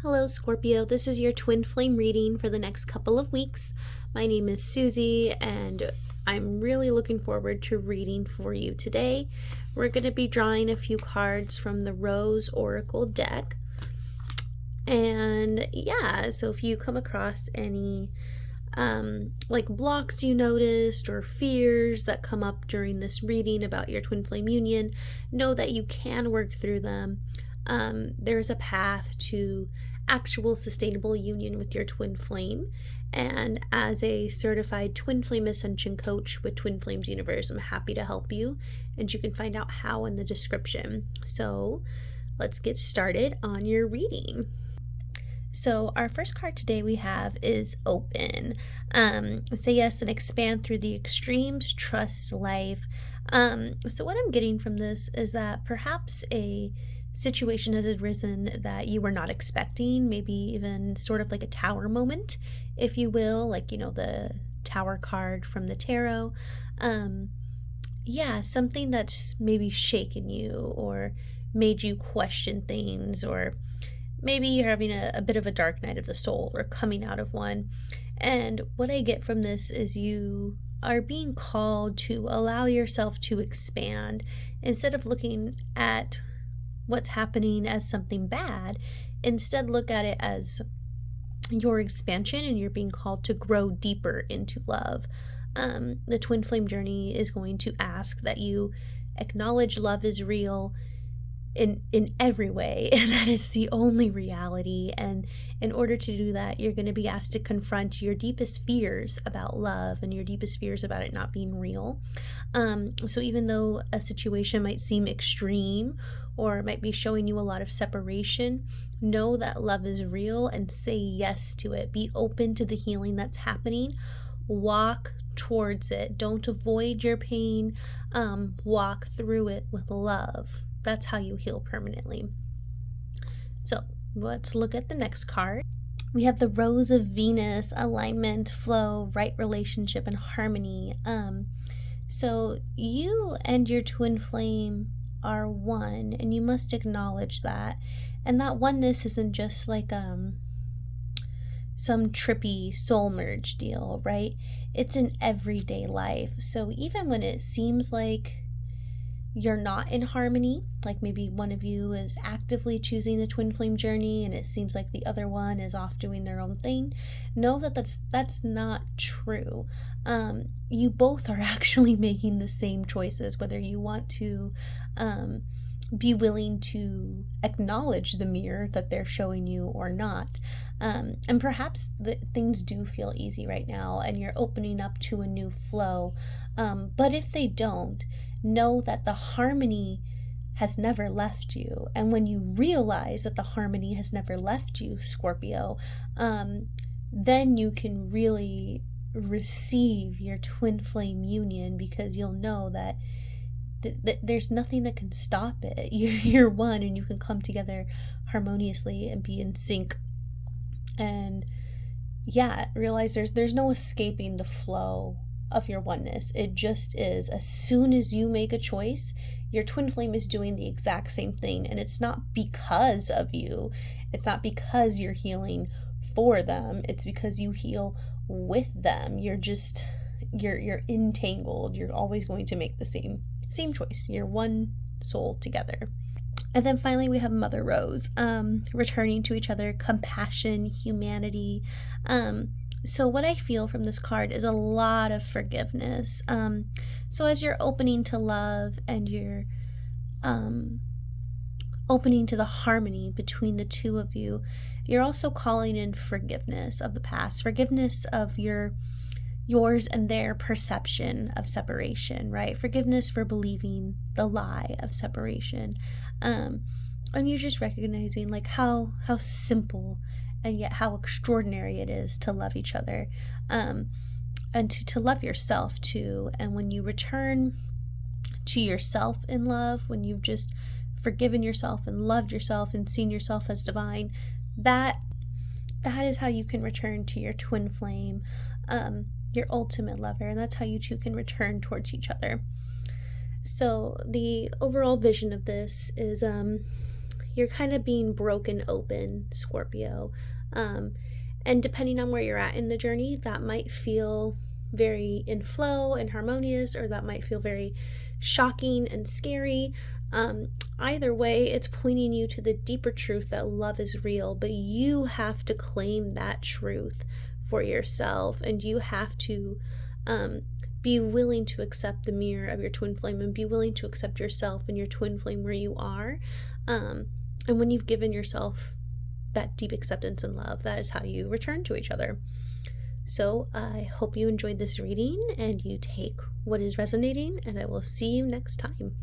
Hello, Scorpio. This is your twin flame reading for the next couple of weeks. My name is Susie, and I'm really looking forward to reading for you today. We're going to be drawing a few cards from the Rose Oracle deck. And yeah, so if you come across any like blocks you noticed or fears that come up during this reading about your twin flame union, know that you can work through them. There's a path to actual sustainable union with your twin flame, and as a certified twin flame ascension coach with Twin Flames Universe, I'm happy to help you, and you can find out how in the description. So let's get started on your reading. So our first card today we have is open. Say yes and expand through the extremes, trust life. So what I'm getting from this is that perhaps a situation has arisen that you were not expecting, maybe even sort of like a tower moment, if you will, like, you know, the tower card from the tarot. Yeah, something that's maybe shaken you or made you question things, or maybe you're having a bit of a dark night of the soul or coming out of one. And what I get from this is you are being called to allow yourself to expand instead of looking at what's happening as something bad. Instead, look at it as your expansion, and you're being called to grow deeper into love. The twin flame journey is going to ask that you acknowledge love is real in every way, and that is the only reality. And in order to do that, you're going to be asked to confront your deepest fears about love and your deepest fears about it not being real. So even though a situation might seem extreme or might be showing you a lot of separation, know that love is real and say yes to it. Be open to the healing that's happening. Walk towards it. Don't avoid your pain. Walk through it with love. That's how you heal permanently. So let's look at the next card. We have the Rose of Venus, alignment, flow, right relationship, and harmony. So you and your twin flame are one, and you must acknowledge that. And that oneness isn't just like some trippy soul merge deal, right? It's in everyday life. So even when it seems like you're not in harmony, like maybe one of you is actively choosing the twin flame journey and it seems like the other one is off doing their own thing, know that that's not true. You both are actually making the same choices, whether you want to be willing to acknowledge the mirror that they're showing you or not. And perhaps things do feel easy right now and you're opening up to a new flow. But if they don't, know that the harmony has never left you. And when you realize that the harmony has never left you, Scorpio, then you can really receive your twin flame union, because you'll know that there's nothing that can stop it. You're one, and you can come together harmoniously and be in sync. And yeah, realize there's no escaping the flow of your oneness. It just is. As soon as you make a choice, your twin flame is doing the exact same thing, and it's not because of you. It's not because you're healing for them. It's because you heal with them. You're entangled. You're always going to make the same choice. You're one soul together. And then finally we have Mother Rose, returning to each other, compassion, humanity. So what I feel from this card is a lot of forgiveness. So as you're opening to love and you're opening to the harmony between the two of you, you're also calling in forgiveness of the past, forgiveness of yours and their perception of separation, right? Forgiveness for believing the lie of separation. And you're just recognizing like how simple and yet how extraordinary it is to love each other, and to love yourself too. And when you return to yourself in love, when you've just forgiven yourself and loved yourself and seen yourself as divine, that is how you can return to your twin flame, your ultimate lover, and that's how you two can return towards each other. So the overall vision of this is you're kind of being broken open, Scorpio. And depending on where you're at in the journey, that might feel very in flow and harmonious, or that might feel very shocking and scary. Either way, it's pointing you to the deeper truth that love is real, but you have to claim that truth for yourself, and you have to be willing to accept the mirror of your twin flame, and be willing to accept yourself and your twin flame where you are. And when you've given yourself that deep acceptance and love, that is how you return to each other. So I hope you enjoyed this reading and you take what is resonating, and I will see you next time.